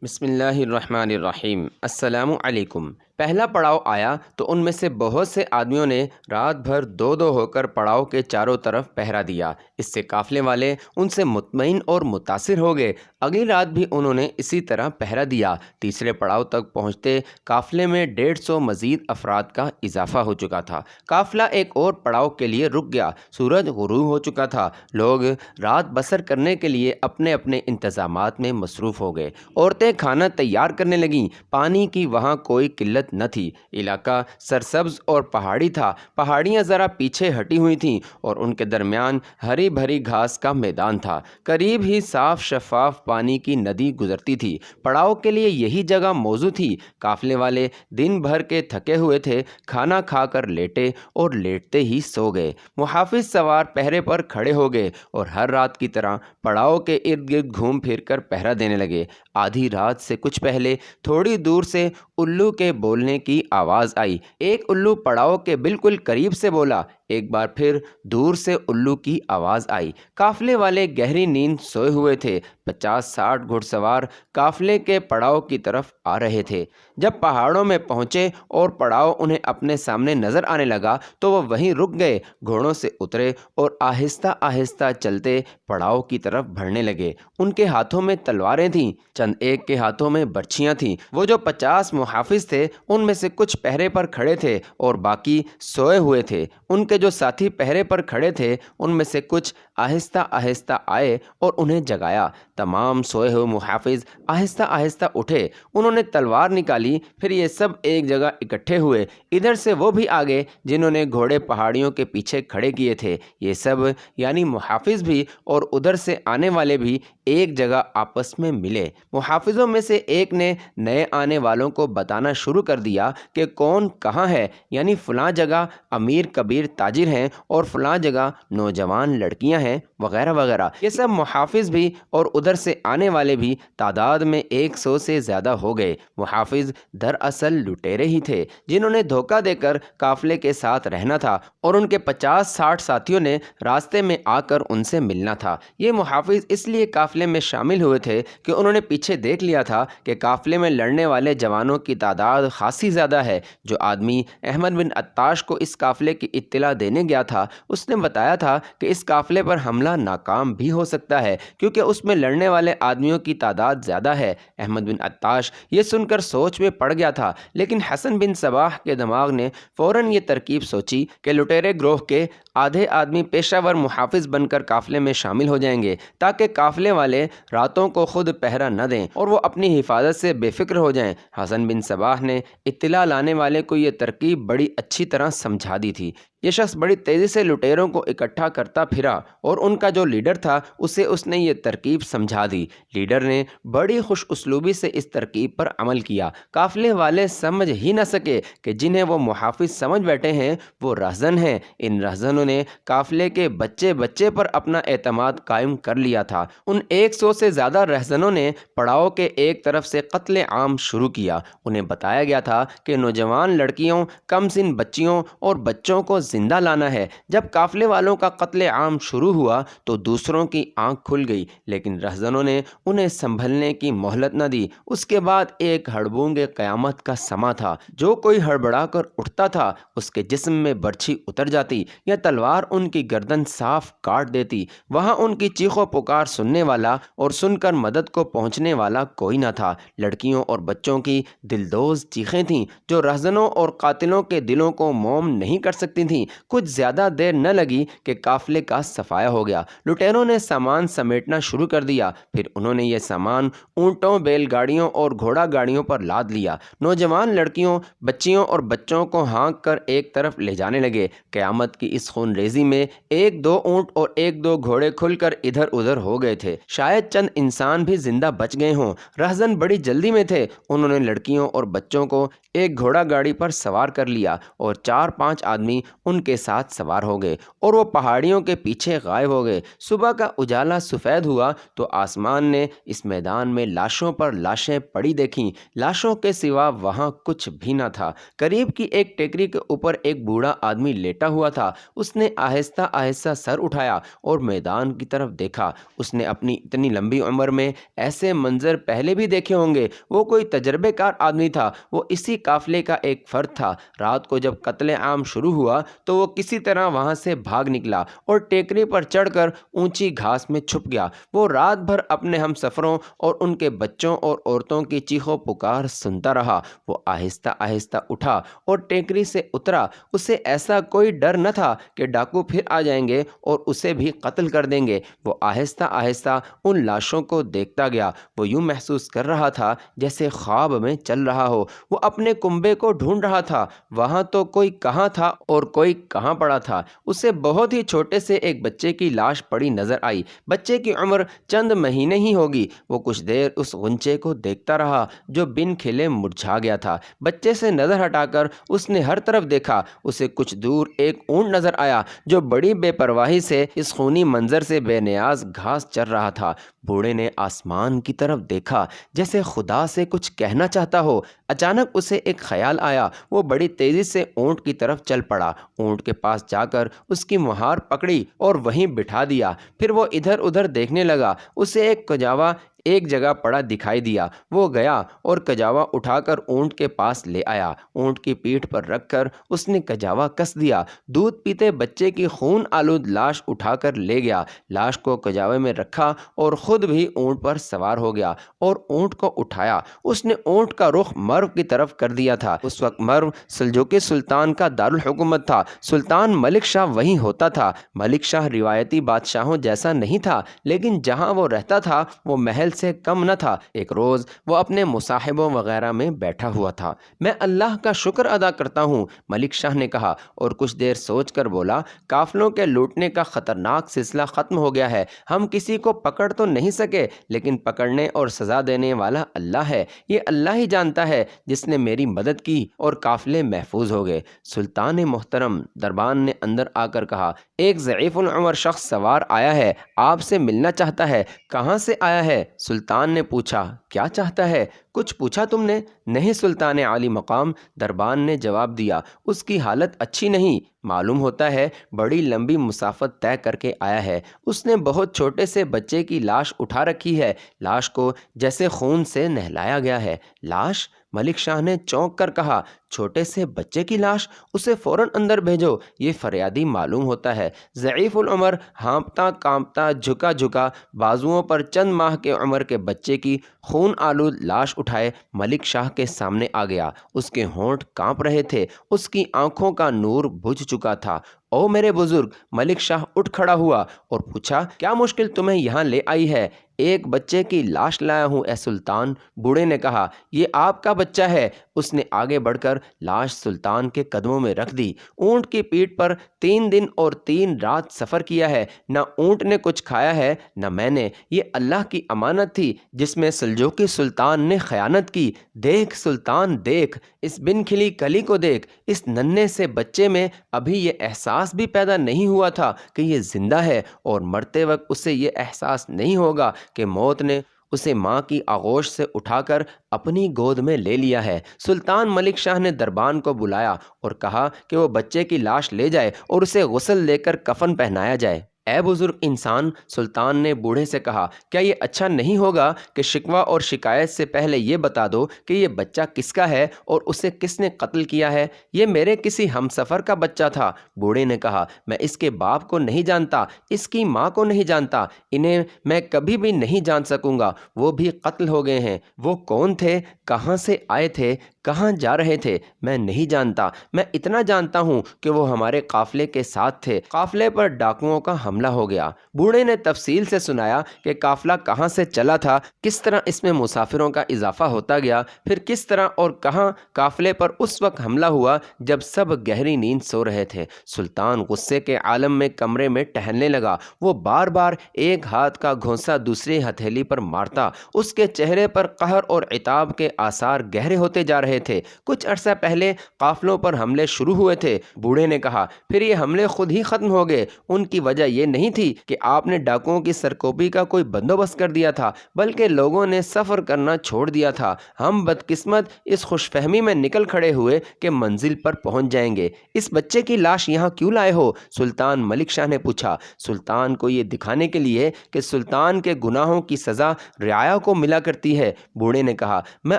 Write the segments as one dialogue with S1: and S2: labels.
S1: بسم اللہ الرحمن الرحیم۔ السلام علیکم۔ پہلا پڑاؤ آیا تو ان میں سے بہت سے آدمیوں نے رات بھر دو دو ہو کر پڑاؤ کے چاروں طرف پہرا دیا۔ اس سے قافلے والے ان سے مطمئن اور متاثر ہو گئے۔ اگلی رات بھی انہوں نے اسی طرح پہرا دیا۔ تیسرے پڑاؤ تک پہنچتے قافلے میں 150 مزید افراد کا اضافہ ہو چکا تھا۔ قافلہ ایک اور پڑاؤ کے لیے رک گیا۔ سورج غروب ہو چکا تھا۔ لوگ رات بسر کرنے کے لیے اپنے اپنے انتظامات میں مصروف ہو گئے۔ عورتیں کھانا تیار کرنے لگیں۔ پانی کی وہاں کوئی قلت نہ تھی۔ علاقہ سرسبز اور پہاڑی تھا۔ پہاڑیاں ذرا پیچھے ہٹی ہوئی تھیں اور ان کے درمیان ہری بھری گھاس کا میدان تھا۔ قریب ہی صاف شفاف پانی کی ندی گزرتی تھی۔ پڑاؤ کے لیے یہی جگہ موزوں تھی۔ قافلے والے دن بھر کے تھکے ہوئے تھے۔ کھانا کھا کر لیٹے اور لیٹتے ہی سو گئے۔ محافظ سوار پہرے پر کھڑے ہو گئے اور ہر رات کی طرح پڑاؤ کے ارد گرد گھوم پھر کر پہرا دینے لگے۔ آدھی رات سے کچھ پہلے تھوڑی دور سے الو کے بولنے کی آواز آئی۔ ایک الو پڑاؤ کے بالکل قریب سے بولا۔ ایک بار پھر دور سے الو کی آواز آئی۔ قافلے والے گہری نیند سوئے ہوئے تھے۔ 50-60 گھڑ سوار قافلے کے پڑاؤ کی طرف آ رہے تھے۔ جب پہاڑوں میں پہنچے اور پڑاؤ انہیں اپنے سامنے نظر آنے لگا تو وہ وہیں رک گئے، گھوڑوں سے اترے اور آہستہ آہستہ چلتے پڑاؤ کی طرف بڑھنے لگے۔ ان کے ہاتھوں میں تلواریں تھیں، چند ایک کے ہاتھوں میں برچھیاں تھیں۔ وہ جو 50 محافظ تھے ان میں سے کچھ پہرے پر کھڑے تھے اور باقی سوئے ہوئے تھے۔ ان کے جو ساتھی پہرے پر کھڑے تھے ان میں سے کچھ آہستہ آہستہ آئے اور انہیں جگایا۔ تمام سوئے ہوئے محافظ آہستہ آہستہ اٹھے۔ انہوں نے تلوار نکالی۔ پھر یہ سب ایک جگہ اکٹھے ہوئے۔ ادھر سے وہ بھی آگے جنہوں نے گھوڑے پہاڑیوں کے پیچھے کھڑے کیے تھے۔ یہ سب یعنی محافظ بھی اور ادھر سے آنے والے بھی ایک جگہ آپس میں ملے۔ محافظوں میں سے ایک نے نئے آنے والوں کو بتانا شروع کر دیا کہ کون کہاں ہے، یعنی فلاں جگہ امیر کبیر تاجر ہیں اور فلاں جگہ نوجوان لڑکیاں ہیں وغیرہ وغیرہ۔ یہ سب محافظ بھی اور ادھر سے آنے والے بھی تعداد میں 100 سے زیادہ ہو گئے۔ محافظ دراصل لٹیرے ہی تھے جنہوں نے دھوکہ دے کر قافلے کے ساتھ رہنا تھا اور ان کے 50-60 ساتھیوں نے راستے میں آ کر ان سے ملنا تھا۔ یہ محافظ اس لیے قافلے میں شامل ہوئے تھے کہ انہوں نے پیچھے دیکھ لیا تھا کہ قافلے میں لڑنے والے جوانوں کی تعداد خاصی زیادہ ہے۔ جو آدمی احمد بن عطاش کو اس قافلے کی اطلاع دینے گیا تھا اس نے بتایا تھا کہ اس قافلے پر حملہ ناکام بھی ہو سکتا ہے کیونکہ اس میں لڑنے والے آدمیوں کی تعداد زیادہ ہے۔ احمد بن عطاش یہ سن کر سوچ میں پڑ گیا تھا، لیکن حسن بن صباح کے دماغ نے فوراً یہ ترکیب سوچی کہ لٹیرے گروہ کے آدھے آدمی پیشہ ور محافظ بن کر قافلے میں شامل ہو جائیں گے تاکہ قافلے والے راتوں کو خود پہرا نہ دیں اور وہ اپنی حفاظت سے بے فکر ہو جائیں۔ حسن بن صباح نے اطلاع لانے والے کو یہ ترکیب بڑی اچھی طرح سمجھا دی تھی۔ یہ شخص بڑی تیزی سے لٹیروں کو اکٹھا کرتا پھرا اور ان کا جو لیڈر تھا اسے اس نے یہ ترکیب سمجھا دی۔ لیڈر نے بڑی خوش اسلوبی سے اس ترکیب پر عمل کیا۔ قافلے والے سمجھ ہی نہ سکے کہ جنہیں وہ محافظ سمجھ بیٹھے ہیں وہ رہزن ہیں۔ ان رہزنوں نے قافلے کے بچے بچے پر اپنا اعتماد قائم کر لیا تھا۔ ان 100 سے زیادہ رہزنوں نے پڑاؤ کے ایک طرف سے قتل عام شروع کیا۔ انہیں بتایا گیا تھا کہ نوجوان لڑکیوں، کم سن بچیوں اور بچوں کو زندہ لانا ہے۔ جب قافلے والوں کا قتل عام شروع ہوا تو دوسروں کی آنکھ کھل گئی، لیکن رہزنوں نے انہیں سنبھلنے کی مہلت نہ دی۔ اس کے بعد ایک ہڑبونگ قیامت کا سما تھا۔ جو کوئی ہڑبڑا کر اٹھتا تھا اس کے جسم میں برچھی اتر جاتی یا تلوار ان کی گردن صاف کاٹ دیتی۔ وہاں ان کی چیخ و پکار سننے والا اور سن کر مدد کو پہنچنے والا کوئی نہ تھا۔ لڑکیوں اور بچوں کی دلدوز چیخیں تھیں جو رہزنوں اور قاتلوں کے دلوں کو موم نہیں کر سکتی تھیں۔ کچھ زیادہ دیر نہ لگی کہ قافلے کا صفایا ہو گیا۔ لٹیروں نے سامان سمیٹنا شروع کر دیا۔ پھر انہوں نے یہ سامان اونٹوں، بیل گاڑیوں اور گھوڑا گاڑیوں پر لاد لیا۔ نوجوان لڑکیوں، بچیوں اور بچوں کو ہانک کر ایک طرف لے جانے لگے۔ قیامت کی اس خون ریزی میں 1-2 اونٹ اور 1-2 گھوڑے کھل کر ادھر ادھر ہو گئے تھے۔ شاید چند انسان بھی زندہ بچ گئے ہوں۔ رہزن بڑی جلدی میں تھے۔ انہوں نے لڑکیوں اور بچوں کو ایک گھوڑا گاڑی پر سوار کر لیا اور 4-5 آدمی ان کے ساتھ سوار ہو گئے اور وہ پہاڑیوں کے پیچھے غائب ہو گئے۔ صبح کا اجالا سفید ہوا تو آسمان نے اس میدان میں لاشوں پر لاشیں پڑی دیکھیں۔ لاشوں کے سوا وہاں کچھ بھی نہ تھا۔ قریب کی ایک ٹیکری کے اوپر ایک بوڑھا آدمی لیٹا ہوا تھا۔ اس نے آہستہ آہستہ سر اٹھایا اور میدان کی طرف دیکھا۔ اس نے اپنی اتنی لمبی عمر میں ایسے منظر پہلے بھی دیکھے ہوں گے۔ وہ کوئی تجربے کار آدمی تھا۔ وہ اسی قافلے کا ایک فرد تھا۔ رات کو جب قتل عام شروع ہوا تو وہ کسی طرح وہاں سے بھاگ نکلا اور ٹیکری پر چڑھ کر اونچی گھاس میں چھپ گیا۔ وہ رات بھر اپنے ہم سفروں اور ان کے بچوں اور عورتوں کی چیخو پکار سنتا رہا۔ وہ آہستہ آہستہ اٹھا اور ٹیکری سے اترا۔ اسے ایسا کوئی ڈر نہ تھا کہ ڈاکو پھر آ جائیں گے اور اسے بھی قتل کر دیں گے۔ وہ آہستہ آہستہ ان لاشوں کو دیکھتا گیا۔ وہ یوں محسوس کر رہا تھا جیسے خواب میں چل رہا ہو۔ وہ اپنے کنبے کو ڈھونڈ رہا تھا۔ وہاں تو کوئی کہاں تھا اور کوئی کہاں پڑا تھا۔ اسے بہت ہی چھوٹے سے ایک بچے کی لاش پڑی نظر آئی۔ بچے کی عمر چند مہینے ہی ہوگی۔ وہ کچھ دیر اس غنچے کو دیکھتا رہا جو بن کھلے مرجھا گیا تھا۔ بچے سے نظر ہٹا کر اس نے ہر طرف دیکھا۔ اسے کچھ دور ایک اونٹ نظر آیا جو بڑی بے پرواہی سے اس خونی منظر سے بے نیاز گھاس چر رہا تھا۔ بوڑھے نے آسمان کی طرف دیکھا جیسے خدا سے کچھ کہنا چاہتا ہو۔ اچانک اسے ایک خیال آیا۔ وہ بڑی تیزی سے اونٹ کی طرف چل پڑا۔ اونٹ کے پاس جا کر اس کی مہار پکڑی اور وہیں بٹھا دیا۔ پھر وہ ادھر ادھر دیکھنے لگا۔ اسے ایک کجاوا ایک جگہ پڑا دکھائی دیا۔ وہ گیا اور کجاوا اٹھا کر اونٹ کے پاس لے آیا۔ اونٹ کی پیٹھ پر رکھ کر اس نے کجاوا کس دیا۔ دودھ پیتے بچے کی خون آلود لاش اٹھا کر لے گیا۔ لاش کو کجاوے میں رکھا اور خود بھی اونٹ پر سوار ہو گیا اور اونٹ کو اٹھایا۔ اس نے اونٹ کا رخ مرو کی طرف کر دیا تھا۔ اس وقت مرو سلجوقی سلطان کا دارالحکومت تھا۔ سلطان ملک شاہ وہیں ہوتا تھا۔ ملک شاہ روایتی بادشاہوں جیسا نہیں تھا، لیکن جہاں وہ رہتا تھا وہ محل سے کم نہ تھا۔ ایک روز وہ اپنے مصاحبوں وغیرہ میں بیٹھا ہوا تھا۔ میں اللہ کا شکر ادا کرتا ہوں، ملک شاہ نے کہا اور کچھ دیر سوچ کر بولا، قافلوں کے لوٹنے کا خطرناک سلسلہ ختم ہو گیا ہے۔ ہم کسی کو پکڑ تو نہیں سکے، لیکن پکڑنے اور سزا دینے والا اللہ ہے۔ یہ اللہ ہی جانتا ہے جس نے میری مدد کی اور قافلے محفوظ ہو گئے۔ سلطان محترم، دربان نے اندر آ کر کہا، ایک ضعیف العمر شخص سوار آیا ہے، آپ سے ملنا چاہتا ہے۔ کہاں سے آیا ہے؟ سلطان نے پوچھا۔ کیا چاہتا ہے؟ کچھ پوچھا تم نے؟ نہیں سلطان عالی مقام، دربان نے جواب دیا، اس کی حالت اچھی نہیں، معلوم ہوتا ہے بڑی لمبی مسافت طے کر کے آیا ہے۔ اس نے بہت چھوٹے سے بچے کی لاش اٹھا رکھی ہے۔ لاش کو جیسے خون سے نہلایا گیا ہے۔ لاش؟ ملک شاہ نے چونک کر کہا، چھوٹے سے بچے کی لاش؟ اسے فوراً اندر بھیجو، یہ فریادی معلوم ہوتا ہے۔ ضعیف العمر، ہانپتا کانپتا جھکا جھکا بازوؤں پر چند ماہ کے عمر کے بچے کی خون آلود لاش اٹھائے ملک شاہ کے سامنے آ گیا۔ اس کے ہونٹ کانپ رہے تھے، اس کی آنکھوں کا نور بجھ چکا تھا۔ او میرے بزرگ! ملک شاہ اٹھ کھڑا ہوا اور پوچھا، کیا مشکل تمہیں یہاں لے آئی ہے؟ ایک بچے کی لاش لایا ہوں اے سلطان، بوڑھے نے کہا۔ یہ آپ کا بچہ ہے؟ اس نے آگے بڑھ کر لاش سلطان کے قدموں میں رکھ دی۔ اونٹ کی پیٹھ پر 3 دن اور 3 رات سفر کیا ہے، نہ اونٹ نے کچھ کھایا ہے نہ میں نے۔ یہ اللہ کی امانت تھی جس میں سلجوقی سلطان نے خیانت کی۔ دیکھ سلطان دیکھ، اس بن کھلی کلی کو دیکھ۔ اس ننھے سے بچے میں ابھی یہ احساس بھی پیدا نہیں ہوا تھا کہ یہ زندہ ہے، اور مرتے وقت اسے یہ احساس نہیں ہوگا کہ موت نے اسے ماں کی آغوش سے اٹھا کر اپنی گود میں لے لیا ہے۔ سلطان ملک شاہ نے دربان کو بلایا اور کہا کہ وہ بچے کی لاش لے جائے اور اسے غسل دے کر کفن پہنایا جائے۔ اے بزرگ انسان، سلطان نے بوڑھے سے کہا، کیا یہ اچھا نہیں ہوگا کہ شکوہ اور شکایت سے پہلے یہ بتا دو کہ یہ بچہ کس کا ہے اور اسے کس نے قتل کیا ہے؟ یہ میرے کسی ہم سفر کا بچہ تھا۔ بوڑھے نے کہا، میں اس کے باپ کو نہیں جانتا، اس کی ماں کو نہیں جانتا، انہیں میں کبھی بھی نہیں جان سکوں گا۔ وہ بھی قتل ہو گئے ہیں۔ وہ کون تھے؟ کہاں سے آئے تھے؟ کہاں جا رہے تھے؟ میں نہیں جانتا۔ میں اتنا جانتا ہوں کہ وہ ہمارے قافلے کے ساتھ تھے۔ قافلے پر ڈاکوؤں کا حملہ ہو گیا۔ بوڑھے نے تفصیل سے سنایا کہ قافلہ کہاں سے چلا تھا، کس طرح اس میں مسافروں کا اضافہ ہوتا گیا، پھر کس طرح اور کہاں قافلے پر اس وقت حملہ ہوا جب سب گہری نیند سو رہے تھے۔ سلطان غصے کے عالم میں کمرے میں ٹہلنے لگا۔ وہ بار بار ایک ہاتھ کا گھونسا دوسری ہتھیلی پر مارتا۔ اس کے چہرے پر قہر اور عتاب کے آثار گہرے ہوتے جا رہے رہے تھے۔ کچھ عرصہ پہلے قافلوں پر حملے شروع ہوئے تھے۔ بوڑھے نے کہا، پھر یہ حملے خود ہی ختم ہو گئے۔ ان کی وجہ یہ نہیں تھی کہ آپ نے ڈاکوؤں کی سرکوبی کا کوئی بندوبست کر دیا تھا، بلکہ لوگوں نے سفر کرنا چھوڑ دیا تھا۔ ہم بدقسمت اس خوش فہمی میں نکل کھڑے ہوئے کہ منزل پر پہنچ جائیں گے۔ اس بچے کی لاش یہاں کیوں لائے ہو؟ سلطان ملک شاہ نے پوچھا۔ سلطان کو یہ دکھانے کے لیے کہ سلطان کے گناہوں کی سزا رعایا کو ملا کرتی ہے۔ بوڑھے نے کہا، میں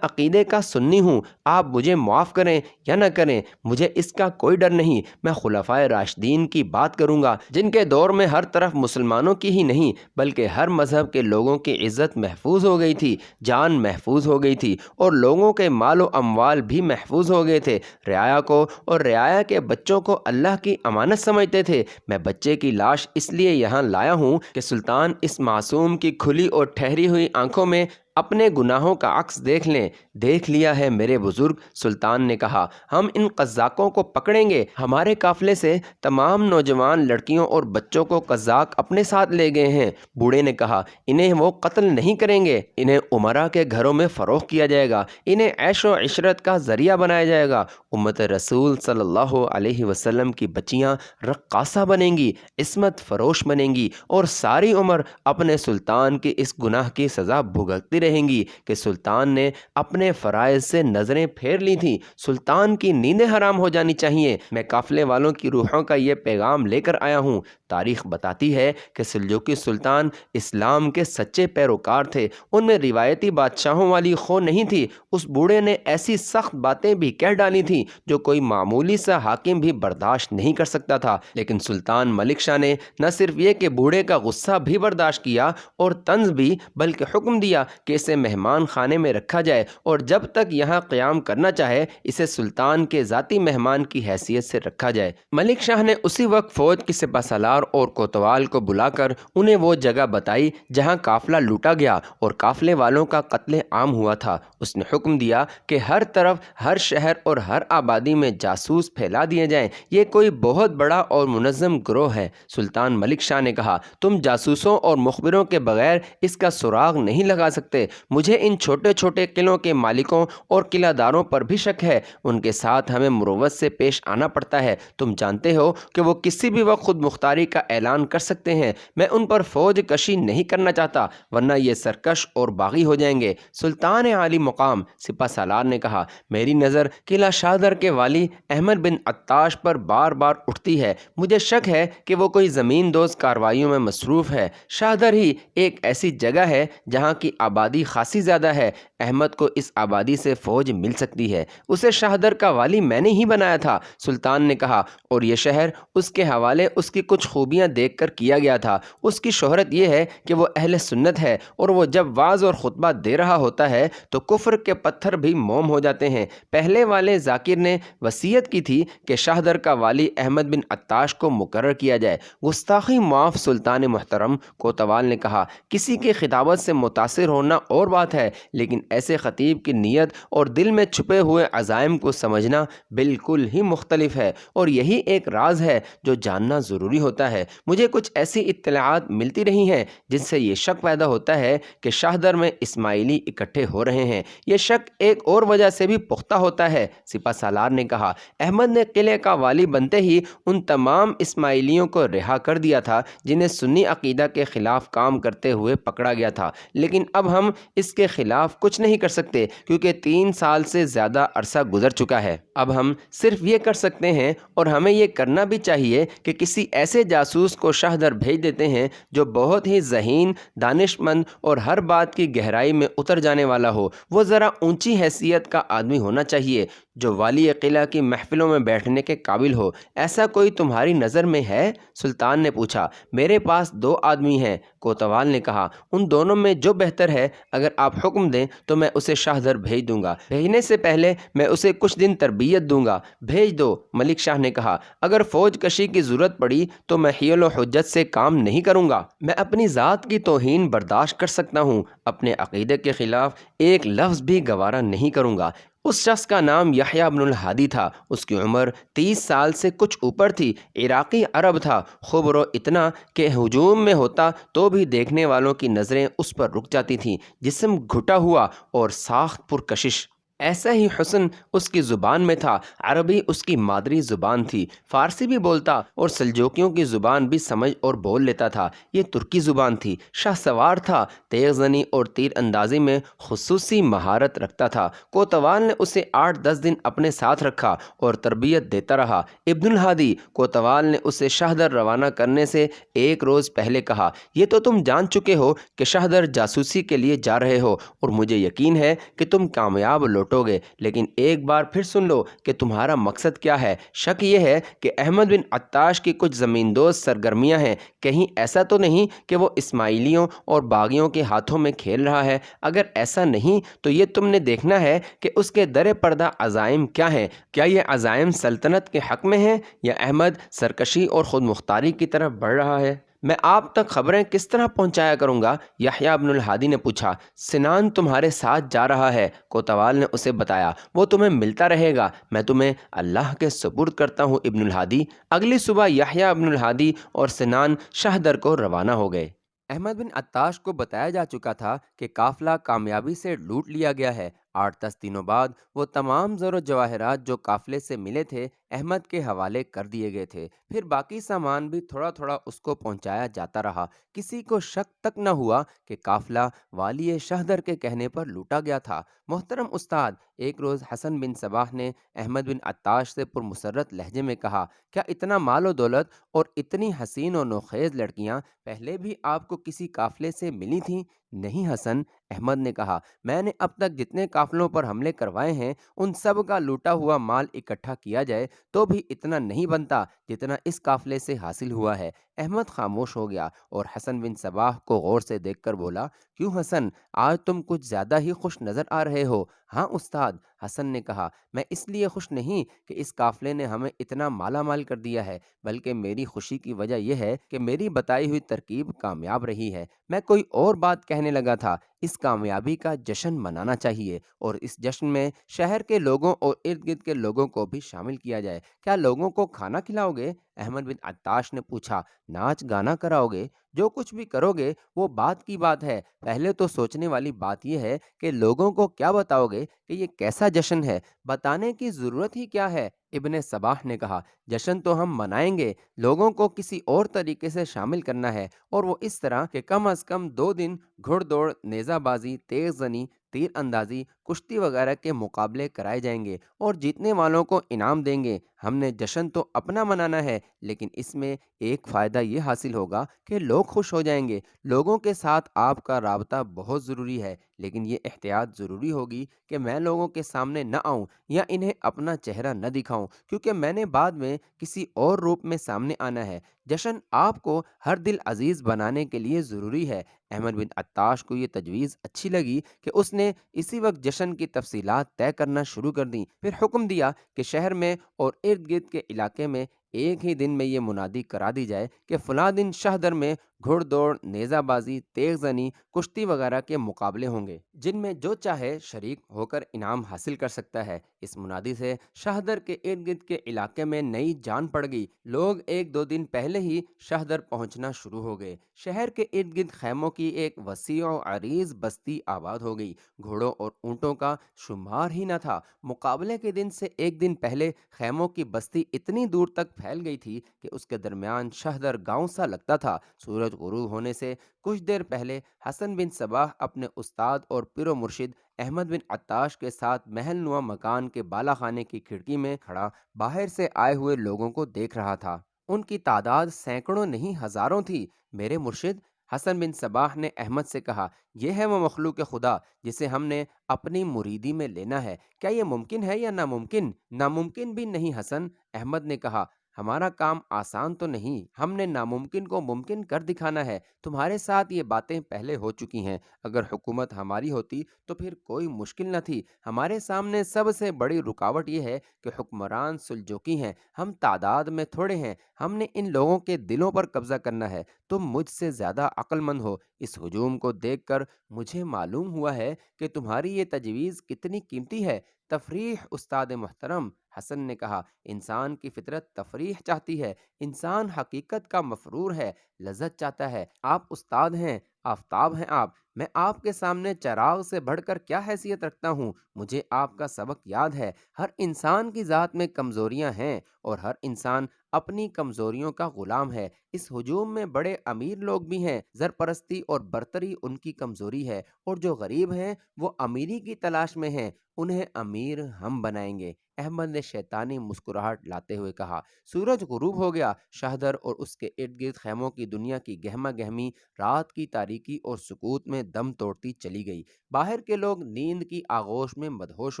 S1: عقیدے کا سنی ہوں، آپ مجھے معاف کریں یا نہ کریں، مجھے اس کا کوئی ڈر نہیں۔ میں خلفائے راشدین کی بات کروں گا، جن کے دور میں ہر طرف مسلمانوں کی ہی نہیں بلکہ ہر مذہب کے لوگوں کی عزت محفوظ ہو گئی تھی، جان محفوظ ہو گئی تھی، اور لوگوں کے مال و اموال بھی محفوظ ہو گئے تھے۔ رعایا کو اور رعایا کے بچوں کو اللہ کی امانت سمجھتے تھے۔ میں بچے کی لاش اس لیے یہاں لایا ہوں کہ سلطان اس معصوم کی کھلی اور ٹھہری ہوئی آنکھوں میں اپنے گناہوں کا عکس دیکھ لیں۔ دیکھ لیا ہے میرے بزرگ، سلطان نے کہا، ہم ان قزاقوں کو پکڑیں گے۔ ہمارے قافلے سے تمام نوجوان لڑکیوں اور بچوں کو قزاق اپنے ساتھ لے گئے ہیں۔ بوڑھے نے کہا، انہیں وہ قتل نہیں کریں گے، انہیں امراء کے گھروں میں فروخت کیا جائے گا، انہیں عیش و عشرت کا ذریعہ بنایا جائے گا۔ امت رسول صلی اللہ علیہ وسلم کی بچیاں رقاصہ بنیں گی، عصمت فروش بنیں گی، اور ساری عمر اپنے سلطان کی اس گناہ کی سزا بھگتتی رہیں گی کہ سلطان نے اپنے فرائض سے نظریں پھیر لی تھیں۔ سلطان کی نیندیں حرام ہو جانی چاہیے۔ میں قافلے والوں کی روحوں کا یہ پیغام لے کر آیا ہوں۔ تاریخ بتاتی ہے کہ سلجوقی سلطان اسلام کے سچے پیروکار تھے، ان میں روایتی بادشاہوں والی خو نہیں تھی۔ اس بوڑھے نے ایسی سخت باتیں بھی کہہ ڈالی تھیں جو کوئی معمولی سا حاکم بھی برداشت نہیں کر سکتا تھا، لیکن سلطان ملک شاہ نے نہ صرف یہ کہ بوڑھے کا غصہ بھی برداشت کیا اور طنز بھی، بلکہ حکم دیا کہ اسے مہمان خانے میں رکھا جائے اور جب تک یہاں قیام کرنا چاہے اسے سلطان کے ذاتی مہمان کی حیثیت سے رکھا جائے۔ ملک شاہ نے اسی وقت فوج کی سپہ سالار اور کوتوال کو بلا کر انہیں وہ جگہ بتائی جہاں قافلہ لوٹا گیا اور قافلے والوں کا قتل عام ہوا تھا۔ اس نے حکم دیا کہ ہر طرف، ہر شہر اور ہر آبادی میں جاسوس پھیلا دیے جائیں۔ یہ کوئی بہت بڑا اور منظم گروہ ہے۔ سلطان ملک شاہ نے کہا، تم جاسوسوں اور مخبروں کے بغیر اس کا سراغ نہیں لگا سکتے۔ مجھے ان چھوٹے چھوٹے قلعوں کے مالکوں اور قلعہ داروں پر بھی شک ہے، ان کے ساتھ ہمیں مروت سے پیش آنا پڑتا ہے۔ تم جانتے ہو کہ وہ کسی بھی وقت خود مختاری کا اعلان کر سکتے ہیں۔ میں ان پر فوج کشی نہیں کرنا چاہتا، ورنہ یہ سرکش اور باغی ہو جائیں گے۔ سلطان عالی مقام سپہ سالار نے کہا، میری نظر قلعہ شاہدر کے والی احمد بن عطاش پر بار بار اٹھتی ہے۔ مجھے شک ہے کہ وہ کوئی زمین دوز کارروائیوں میں مصروف ہے۔ شاہدر ہی ایک ایسی جگہ ہے جہاں کی آبادی خاصی زیادہ ہے۔ احمد کو اس آبادی سے فوج مل سکتی ہے، اسے شاہدر کا والی میں نے ہی بنایا تھا۔ سلطان نے کہا، اور یہ شہر اس کے حوالے اس کی کچھ خوبیاں دیکھ کر کیا گیا تھا۔ اس کی شہرت یہ ہے کہ وہ اہل سنت ہے، اور وہ جب وعظ اور خطبہ دے رہا ہوتا ہے تو کفر کے پتھر بھی موم ہو جاتے ہیں۔ پہلے والے ذاکر نے وصیت کی تھی کہ شاہدر کا والی احمد بن عطاش کو مقرر کیا جائے۔ گستاخی معاف سلطان محترم، کوتوال نے کہا، کسی کی خطابت سے متاثر ہونا اور بات ہے، لیکن ایسے خطیب کی نیت اور دل میں چھپے ہوئے عزائم کو سمجھنا بالکل ہی مختلف ہے، اور یہی ایک راز ہے جو جاننا ضروری ہوتا ہے۔ مجھے کچھ ایسی اطلاعات ملتی رہی ہیں جن سے یہ شک پیدا ہوتا ہے کہ شاہدر میں اسماعیلی اکٹھے ہو رہے ہیں۔ یہ شک ایک اور وجہ سے بھی پختہ ہوتا ہے۔ سپہ سالار نے کہا، احمد نے قلعے کا والی بنتے ہی ان تمام اسماعیلیوں کو رہا کر دیا تھا جنہیں سنی عقیدہ کے خلاف کام کرتے ہوئے پکڑا گیا تھا، لیکن اب ہم اس کے خلاف کچھ نہیں کر سکتے کیونکہ 3 سال سے زیادہ عرصہ گزر چکا ہے۔ اب ہم صرف یہ کر سکتے ہیں، اور ہمیں یہ کرنا بھی چاہیے، کہ کسی ایسے جاسوس کو شاہدر بھیج دیتے ہیں جو بہت ہی ذہین، دانش مند اور ہر بات کی گہرائی میں اتر جانے والا ہو۔ وہ ذرا اونچی حیثیت کا آدمی ہونا چاہیے جو والی قلعہ کی محفلوں میں بیٹھنے کے قابل ہو۔ ایسا کوئی تمہاری نظر میں ہے؟ سلطان نے پوچھا۔ میرے پاس 2 آدمی ہیں، کوتوال نے کہا، ان دونوں میں جو بہتر ہے، اگر آپ حکم دیں تو میں اسے شاہدر بھیج دوں گا۔ بھیجنے سے پہلے میں اسے کچھ دن تربیت دوں گا۔ بھیج دو، ملک شاہ نے کہا۔ اگر فوج کشی کی ضرورت پڑی تو میں حیل و حجت سے کام نہیں کروں گا۔ میں اپنی ذات کی توہین برداشت کر سکتا ہوں، اپنے عقیدے کے خلاف ایک لفظ بھی گوارا نہیں کروں گا۔ اس شخص کا نام یحییٰ بن الہادی تھا۔ اس کی عمر 30 سال سے کچھ اوپر تھی۔ عراقی عرب تھا، خبر و اتنا کہ ہجوم میں ہوتا تو بھی دیکھنے والوں کی نظریں اس پر رک جاتی تھیں۔ جسم گھٹا ہوا اور ساخت پرکشش۔ ایسا ہی حسن اس کی زبان میں تھا۔ عربی اس کی مادری زبان تھی، فارسی بھی بولتا اور سلجوکیوں کی زبان بھی سمجھ اور بول لیتا تھا۔ یہ ترکی زبان تھی۔ شاہ سوار تھا، تیغ زنی اور تیر اندازی میں خصوصی مہارت رکھتا تھا۔ کوتوال نے اسے 8-10 دن اپنے ساتھ رکھا اور تربیت دیتا رہا۔ ابن الہادی، کوتوال نے اسے شہدر روانہ کرنے سے ایک روز پہلے کہا، یہ تو تم جان چکے ہو کہ شہدر جاسوسی کے لیے جا رہے ہو اور مجھے یقین ہے کہ تم کامیاب لوٹو گے، لیکن ایک بار پھر سن لو کہ تمہارا مقصد کیا ہے۔ شک یہ ہے کہ احمد بن عطاش کی کچھ زمیندوز سرگرمیاں ہیں، کہیں ایسا تو نہیں کہ وہ اسماعیلیوں اور باغیوں کے ہاتھوں میں کھیل رہا ہے؟ اگر ایسا نہیں تو یہ تم نے دیکھنا ہے کہ اس کے در پردہ عزائم کیا ہیں۔ کیا یہ عزائم سلطنت کے حق میں ہیں یا احمد سرکشی اور خود مختاری کی طرف بڑھ رہا ہے؟ میں آپ تک خبریں کس طرح پہنچایا کروں گا؟ یحییٰ بن الہادی نے پوچھا۔ سنان تمہارے ساتھ جا رہا ہے، کوتوال نے اسے بتایا، وہ تمہیں ملتا رہے گا، میں تمہیں اللہ کے سپرد کرتا ہوں ابن الہادی۔ اگلی صبح یحییٰ بن الہادی اور سنان شہدر کو روانہ ہو گئے۔ احمد بن عطاش کو بتایا جا چکا تھا کہ قافلہ کامیابی سے لوٹ لیا گیا ہے۔ 8-10 دنوں بعد وہ تمام زر و جواہرات جو قافلے سے ملے تھے احمد کے حوالے کر دیے گئے تھے۔ پھر باقی سامان بھی تھوڑا تھوڑا اس کو پہنچایا جاتا رہا۔ کسی کو شک تک نہ ہوا کہ قافلہ والی شہدر کے کہنے پر لوٹا گیا تھا۔ محترم استاد، ایک روز حسن بن صباح نے احمد بن عطاش سے پرمسرت لہجے میں کہا، کیا اتنا مال و دولت اور اتنی حسین و نوخیز لڑکیاں پہلے بھی آپ کو کسی قافلے سے ملی تھیں؟ نہیں حسن، احمد نے کہا، میں نے اب تک جتنے قافلوں پر حملے کروائے ہیں ان سب کا لوٹا ہوا مال اکٹھا کیا جائے تو بھی اتنا نہیں بنتا جتنا اس قافلے سے حاصل ہوا ہے۔ احمد خاموش ہو گیا اور حسن بن صباح کو غور سے دیکھ کر بولا، کیوں حسن، آج تم کچھ زیادہ ہی خوش نظر آ رہے ہو۔ ہاں استاد، حسن نے کہا، میں اس لیے خوش نہیں کہ اس قافلے نے ہمیں اتنا مالا مال کر دیا ہے، بلکہ میری خوشی کی وجہ یہ ہے کہ میری بتائی ہوئی ترکیب کامیاب رہی ہے۔ میں کوئی اور بات کہنے لگا تھا، اس کامیابی کا جشن منانا چاہیے اور اس جشن میں شہر کے لوگوں اور ارد گرد کے لوگوں کو بھی شامل کیا جائے۔ کیا لوگوں کو کھانا کھلاؤ گے؟ احمد بن عطاش نے پوچھا۔ ناچ گانا کراؤ گے؟ جو کچھ بھی کرو گے وہ بات کی بات ہے، پہلے تو سوچنے والی بات یہ ہے کہ لوگوں کو کیا بتاؤ گے کہ یہ کیسا جشن ہے؟ بتانے کی ضرورت ہی کیا ہے؟ ابن صباح نے کہا، جشن تو ہم منائیں گے، لوگوں کو کسی اور طریقے سے شامل کرنا ہے، اور وہ اس طرح کہ کم از کم 2 دن گھڑ دوڑ، نیزہ بازی، تیز زنی، تیر اندازی، کشتی وغیرہ کے مقابلے کرائے جائیں گے اور جیتنے والوں کو انعام دیں گے۔ ہم نے جشن تو اپنا منانا ہے، لیکن اس میں ایک فائدہ یہ حاصل ہوگا کہ لوگ خوش ہو جائیں گے۔ لوگوں کے ساتھ آپ کا رابطہ بہت ضروری ہے، لیکن یہ احتیاط ضروری ہوگی کہ میں لوگوں کے سامنے نہ آؤں یا انہیں اپنا چہرہ نہ دکھاؤں، کیونکہ میں نے بعد میں کسی اور روپ میں سامنے آنا ہے۔ جشن آپ کو ہر دل عزیز بنانے کے لیے ضروری ہے۔ احمد بن عطاش کو یہ تجویز اچھی لگی کہ اس نے اسی وقت جشن کی تفصیلات طے کرنا شروع کر دیں۔ پھر حکم دیا کہ شہر میں اور ارد گرد کے علاقے میں ایک ہی دن میں یہ منادی کرا دی جائے کہ فلاں دن شہدر میں گھڑ دوڑ، نیزہ بازی، تیغ زنی، کشتی وغیرہ کے مقابلے ہوں گے، جن میں جو چاہے شریک ہو کر انعام حاصل کر سکتا ہے۔ اس منادی سے شہدر کے ارد گرد کے علاقے میں نئی جان پڑ گئی۔ لوگ 1-2 دن پہلے ہی شہدر پہنچنا شروع ہو گئے۔ شہر کے ارد گرد خیموں کی ایک وسیع و عریض بستی آباد ہو گئی۔ گھوڑوں اور اونٹوں کا شمار ہی نہ تھا۔ مقابلے کے دن سے ایک دن پہلے خیموں کی بستی اتنی دور تک پھیل گئی تھی کہ اس کے درمیان شہدر گاؤں سا لگتا تھا۔ سورج غروب ہونے سے کچھ دیر پہلے حسن بن صباح اپنے استاد اور پیر و مرشد احمد بن عطاش کے ساتھ محل نما مکان کے بالا خانے کی کھڑکی میں کھڑا باہر سے آئے ہوئے لوگوں کو دیکھ رہا تھا۔ ان کی تعداد سینکڑوں نہیں ہزاروں تھی۔ میرے مرشد، حسن بن صباح نے احمد سے کہا، یہ ہے وہ مخلوق خدا جسے ہم نے اپنی مریدی میں لینا ہے۔ کیا یہ ممکن ہے یا ناممکن؟ ناممکن بھی نہیں حسن، احمد نے کہا، ہمارا کام آسان تو نہیں، ہم نے ناممکن کو ممکن کر دکھانا ہے۔ تمہارے ساتھ یہ باتیں پہلے ہو چکی ہیں، اگر حکومت ہماری ہوتی تو پھر کوئی مشکل نہ تھی۔ ہمارے سامنے سب سے بڑی رکاوٹ یہ ہے کہ حکمران سلجوقی ہیں، ہم تعداد میں تھوڑے ہیں، ہم نے ان لوگوں کے دلوں پر قبضہ کرنا ہے۔ تم مجھ سے زیادہ عقل مند ہو، اس ہجوم کو دیکھ کر مجھے معلوم ہوا ہے کہ تمہاری یہ تجویز کتنی قیمتی ہے۔ تفریح استاد محترم، حسن نے کہا، انسان کی فطرت تفریح چاہتی ہے، انسان حقیقت کا مفرور ہے، لذت چاہتا ہے۔ آپ استاد ہیں، آفتاب ہیں آپ، میں آپ کے سامنے چراغ سے بڑھ کر کیا حیثیت رکھتا ہوں؟ مجھے آپ کا سبق یاد ہے۔ ہر انسان کی ذات میں کمزوریاں ہیں اور ہر انسان اپنی کمزوریوں کا غلام ہے۔ اس ہجوم میں بڑے امیر لوگ بھی ہیں، زرپرستی اور برتری ان کی کمزوری ہے، اور جو غریب ہیں وہ امیری کی تلاش میں ہیں، انہیں امیر ہم بنائیں گے۔ احمد نے شیطانی مسکراہٹ لاتے ہوئے کہا۔ سورج غروب ہو گیا۔ شہدر اور اس کے ارد گرد خیموں کی دنیا کی گہما گہمی رات کی تاریکی اور سکوت میں دم توڑتی چلی گئی۔ باہر کے لوگ نیند کی آغوش میں مدہوش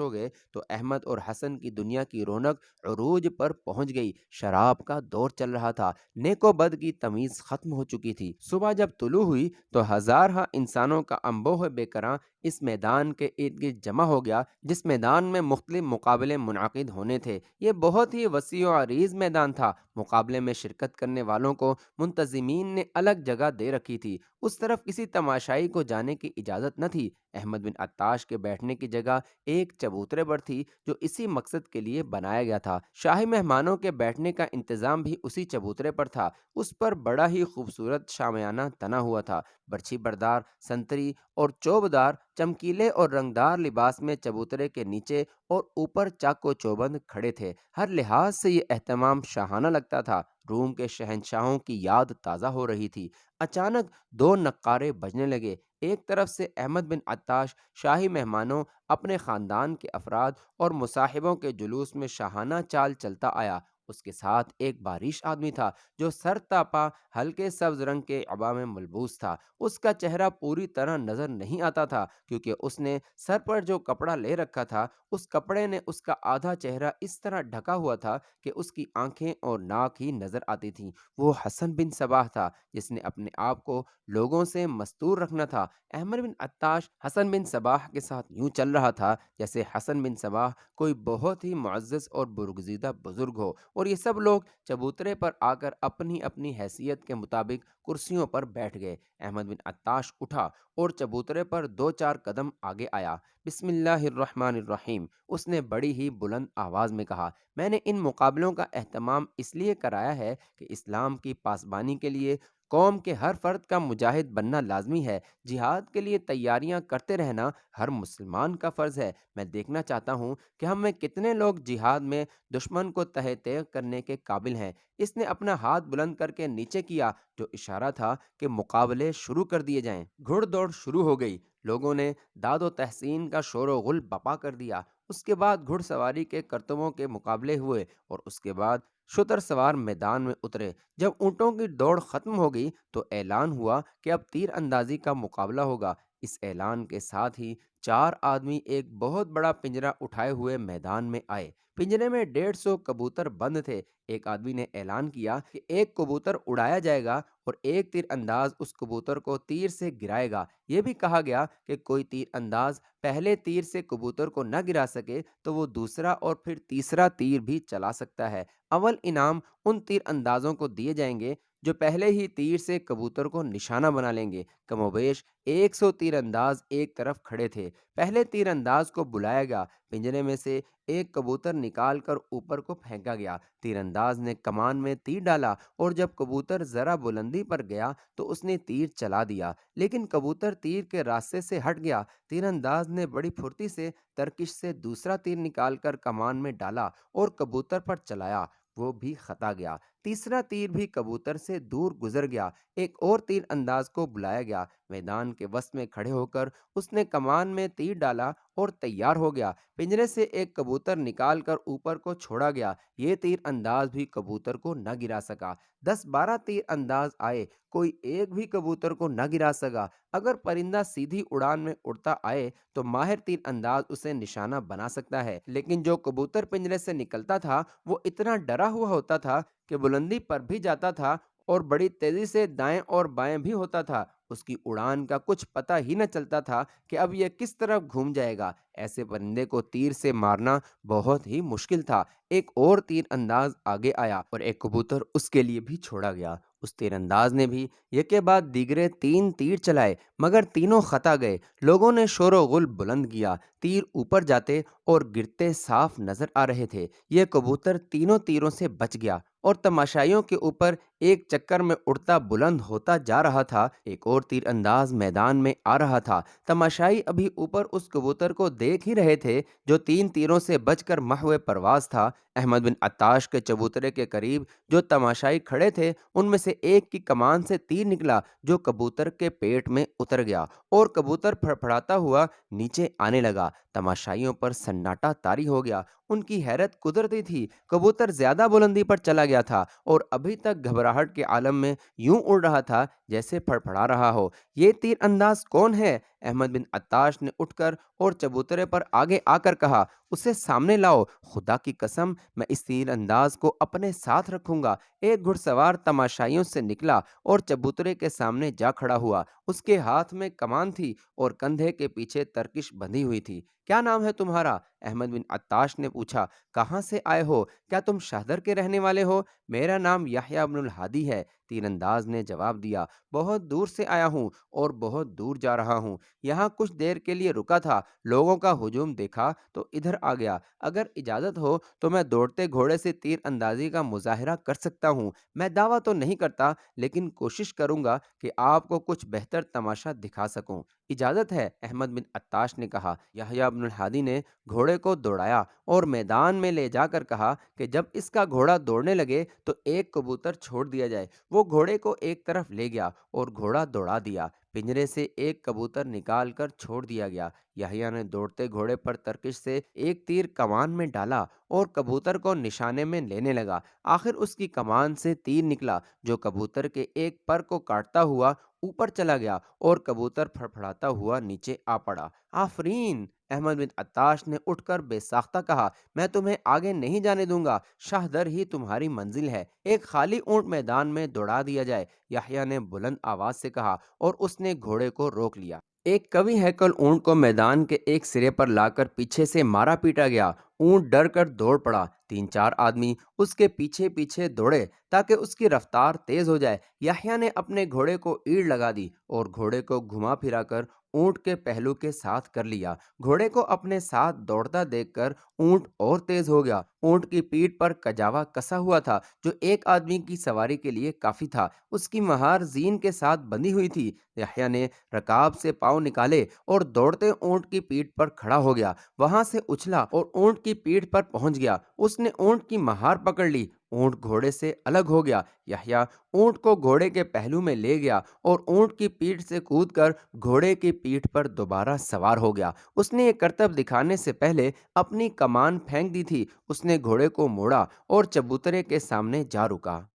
S1: ہو گئے تو احمد اور حسن کی دنیا کی رونق عروج پر پہنچ گئی۔ شراب کا دور چل رہا تھا، نیک و بد کی تمیز ختم ہو چکی تھی۔ صبح جب طلوع ہوئی تو ہزارہ انسانوں کا انبوہ بے کراں اس میدان کے ارد گرد جمع ہو گیا جس میدان میں مختلف مقابلے منعقد ہونے تھے۔ یہ بہت ہی وسیع و عریض میدان تھا۔ مقابلے میں شرکت کرنے والوں کو منتظمین نے الگ جگہ دے رکھی تھی۔ اس طرف کسی تماشائی کو جانے کی اجازت نہ تھی۔ احمد بن عطاش کے بیٹھنے کی جگہ ایک چبوترے پر تھی جو اسی مقصد کے لیے بنایا گیا تھا۔ شاہی مہمانوں کے بیٹھنے کا انتظام بھی اسی چبوترے پر تھا۔ اس پر بڑا ہی خوبصورت شامیانہ تنا ہوا تھا۔ برچھی بردار، سنتری اور چوبدار چمکیلے اور رنگدار لباس میں چبوترے کے نیچے اور اوپر چاق و چوبند کھڑے تھے۔ ہر لحاظ سے یہ اہتمام شاہانہ لگتا تھا۔ روم کے شہنشاہوں کی یاد تازہ ہو رہی تھی۔ اچانک دو نقارے بجنے لگے۔ ایک طرف سے احمد بن عطاش شاہی مہمانوں، اپنے خاندان کے افراد اور مصاحبوں کے جلوس میں شاہانہ چال چلتا آیا۔ اس کے ساتھ ایک باریش آدمی تھا جو سر تا پا ہلکے سبز رنگ کے عبا میں ملبوس تھا۔ اس کا چہرہ پوری طرح نظر نہیں آتا تھا کیونکہ اس نے سر پر جو کپڑا لے رکھا تھا اس کپڑے نے اس کا آدھا چہرہ اس طرح ڈھکا ہوا تھا کہ اس کی آنکھیں اور ناک ہی نظر آتی تھیں۔ وہ حسن بن صباح تھا جس نے اپنے آپ کو لوگوں سے مستور رکھنا تھا۔ احمد بن عطاش حسن بن صباح کے ساتھ یوں چل رہا تھا جیسے حسن بن صباح کوئی بہت ہی معزز اور برگزیدہ بزرگ ہو، اور یہ سب لوگ چبوترے پر آ کر اپنی اپنی حیثیت کے مطابق کرسیوں پر بیٹھ گئے۔ احمد بن عطاش اٹھا اور چبوترے پر دو چار قدم آگے آیا۔ بسم اللہ الرحمن الرحیم، اس نے بڑی ہی بلند آواز میں کہا۔ میں نے ان مقابلوں کا اہتمام اس لیے کرایا ہے کہ اسلام کی پاسبانی کے لیے قوم کے ہر فرد کا مجاہد بننا لازمی ہے۔ جہاد کے لیے تیاریاں کرتے رہنا ہر مسلمان کا فرض ہے۔ میں دیکھنا چاہتا ہوں کہ ہم میں کتنے لوگ جہاد میں دشمن کو تہہ تیغ کرنے کے قابل ہیں۔ اس نے اپنا ہاتھ بلند کر کے نیچے کیا جو اشارہ تھا کہ مقابلے شروع کر دیے جائیں۔ گھڑ دوڑ شروع ہو گئی۔ لوگوں نے داد و تحسین کا شور و غل بپا کر دیا۔ اس کے بعد گھڑ سواری کے کرتبوں کے مقابلے ہوئے اور اس کے بعد شتر سوار میدان میں اترے۔ جب اونٹوں کی دوڑ ختم ہو گئی تو اعلان ہوا کہ اب تیر اندازی کا مقابلہ ہوگا۔ اس اعلان کے ساتھ ہی چار آدمی ایک بہت بڑا پنجرا اٹھائے ہوئے میدان میں آئے۔ پنجرے میں 150 کبوتر بند تھے۔ ایک آدمی نے اعلان کیا کہ ایک کبوتر اڑایا جائے گا اور ایک تیر انداز اس کبوتر کو تیر سے گرائے گا۔ یہ بھی کہا گیا کہ کوئی تیر انداز پہلے تیر سے کبوتر کو نہ گرا سکے تو وہ دوسرا اور پھر تیسرا تیر بھی چلا سکتا ہے۔ اول انعام ان تیر اندازوں کو دیے جائیں گے جو پہلے ہی تیر سے کبوتر کو نشانہ بنا لیں گے۔ کم و بیش 100 تیر انداز ایک طرف کھڑے تھے۔ پہلے تیر انداز کو بلایا گیا۔ پنجرے میں سے ایک کبوتر نکال کر اوپر کو پھینکا گیا۔ تیر انداز نے کمان میں تیر ڈالا اور جب کبوتر ذرا بلندی پر گیا تو اس نے تیر چلا دیا، لیکن کبوتر تیر کے راستے سے ہٹ گیا۔ تیر انداز نے بڑی پھرتی سے ترکش سے دوسرا تیر نکال کر کمان میں ڈالا اور کبوتر پر چلایا، وہ بھی خطا گیا۔ تیسرا تیر بھی کبوتر سے دور گزر گیا۔ ایک اور تیر انداز کو بلایا گیا۔ میدان کے وسط میں کھڑے ہو کر اس نے کمان میں تیر ڈالا اور تیار ہو گیا۔ پنجرے سے ایک کبوتر نکال کر اوپر کو چھوڑا گیا۔ یہ تیر انداز بھی کبوتر کو نہ گرا سکا۔ 10-12 تیر انداز آئے، کوئی ایک بھی کبوتر کو نہ گرا سکا۔ اگر پرندہ سیدھی اڑان میں اڑتا آئے تو ماہر تیر انداز اسے نشانہ بنا سکتا ہے، لیکن جو کبوتر پنجرے سے نکلتا تھا وہ اتنا ڈرا ہوا ہوتا تھا کہ بلندی پر بھی جاتا تھا اور بڑی تیزی سے دائیں اور بائیں بھی ہوتا تھا۔ اس کی اڑان کا کچھ پتہ ہی نہ چلتا تھا کہ اب یہ کس طرف گھوم جائے گا۔ ایسے پرندے کو تیر سے مارنا بہت ہی مشکل تھا۔ ایک اور تیر انداز آگے آیا اور ایک کبوتر اس کے لیے بھی چھوڑا گیا۔ اس تیر انداز نے بھی یکے بعد دیگرے 3 تیر چلائے مگر تینوں خطا گئے۔ لوگوں نے شور و غل بلند کیا۔ تیر اوپر جاتے اور گرتے صاف نظر آ رہے تھے۔ یہ کبوتر تینوں تیروں سے بچ گیا اور تماشائیوں کے اوپر ایک چکر میں اڑتا بلند ہوتا جا رہا تھا۔ ایک اور تیر انداز میدان میں آ رہا تھا۔ تماشائی ابھی اوپر اس کبوتر کو دیکھ ہی رہے تھے جو 3 تیروں سے بچ کر محو پرواز تھا۔ احمد بن عطاش کے چبوترے کے قریب جو تماشائی کھڑے تھے ان میں سے ایک کی کمان سے تیر نکلا جو کبوتر کے پیٹ میں اتر گیا اور کبوتر پھڑپھڑاتا ہوا نیچے آنے لگا۔ تماشائیوں پر سناٹا طاری ہو گیا۔ ان کی حیرت قدرتی تھی۔ کبوتر زیادہ بلندی پر چلا گیا تھا اور ابھی تک گھبراہٹ کے عالم میں یوں اڑ رہا تھا جیسے پھڑپھڑا رہا ہو۔ یہ تیر انداز کون ہے؟ احمد بن عطاش نے اٹھ کر اور چبوترے پر آگے آ کر کہا، اسے سامنے لاؤ، خدا کی قسم میں اس تیر انداز کو اپنے ساتھ رکھوں گا۔ ایک گھڑ سوار تماشائیوں سے نکلا اور چبوترے کے سامنے جا کھڑا ہوا۔ اس کے ہاتھ میں کمان تھی اور کندھے کے پیچھے ترکش بندھی ہوئی تھی۔ کیا نام ہے تمہارا؟ احمد بن عطاش نے پوچھا۔ کہاں سے آئے ہو؟ کیا تم شہدر کے رہنے والے ہو؟ میرا نام یحییٰ بن الہادی ہے، تیر انداز نے جواب دیا۔ بہت دور سے آیا ہوں اور بہت دور جا رہا ہوں۔ یہاں کچھ دیر کے لیے رکا تھا، لوگوں کا ہجوم دیکھا تو ادھر آ گیا۔ اگر اجازت ہو تو میں دوڑتے گھوڑے سے تیر اندازی کا مظاہرہ کر سکتا ہوں۔ میں دعویٰ تو نہیں کرتا لیکن کوشش کروں گا کہ آپ کو کچھ بہتر تماشا دکھا سکوں۔ اجازت ہے؟ احمد بن عطاش نے کہا۔ یحییٰ بن الہادی نے گھوڑے کو دوڑایا اور میدان میں لے جا کر کہا کہ جب اس کا گھوڑا دوڑنے لگے تو ایک کبوتر چھوڑ دیا جائے۔ وہ گھوڑے کو ایک طرف لے گیا اور گھوڑا دوڑا دیا۔ پنجرے سے ایک کبوتر نکال کر چھوڑ دیا گیا۔ یحییٰ نے دوڑتے گھوڑے پر ترکش سے ایک تیر کمان میں ڈالا اور کبوتر کو نشانے میں لینے لگا۔ آخر اس کی کمان سے تیر نکلا جو کبوتر کے ایک پر کو کاٹتا ہوا اوپر چلا گیا اور کبوتر پھڑپھڑاتا ہوا نیچے آ پڑا۔ آفرین! احمد بن عطاش نے اٹھ کر بے ساختہ کہا، میں تمہیں آگے نہیں جانے دوں گا، شاہدر ہی تمہاری منزل ہے۔ ایک خالی اونٹ میدان میں دوڑا دیا جائے، یحییٰ نے بلند آواز سے کہا اور اس نے گھوڑے کو روک لیا۔ ایک قوی ہیکل اونٹ کو میدان کے ایک سرے پر لا کر پیچھے سے مارا پیٹا گیا۔ اونٹ ڈر کر دوڑ پڑا۔ 3 4 آدمی اس کے پیچھے پیچھے دوڑے تاکہ اس کی رفتار تیز ہو جائے۔ یحییٰ نے اپنے گھوڑے کو ایڑ لگا دی اور گھوڑے کو گھما پھرا کر اونٹ کے پہلو کے ساتھ کر لیا۔ گھوڑے کو اپنے ساتھ دوڑتا دیکھ کر اونٹ اور تیز ہو گیا۔ اونٹ کی پیٹھ پر کجاوا کسا ہوا تھا جو ایک آدمی کی سواری کے لیے کافی تھا۔ اس کی مہار زین کے ساتھ بندھی ہوئی تھی۔ یحییٰ نے رکاب سے پاؤں نکالے اور دوڑتے اونٹ کی پیٹھ پر کھڑا ہو گیا۔ وہاں سے اچھلا اور اونٹ کی پیٹھ پر پہنچ گیا۔ اس نے اونٹ کی مہار پکڑ لی۔ اونٹ گھوڑے سے الگ ہو گیا۔ یحییٰ اونٹ کو گھوڑے کے پہلو میں لے گیا اور اونٹ کی پیٹھ سے کود کر گھوڑے کی پیٹھ پر دوبارہ سوار ہو گیا۔ اس نے یہ کرتب دکھانے سے پہلے اپنی کمان پھینک دی تھی۔ اس نے گھوڑے کو موڑا اور چبوترے کے سامنے جا رکا۔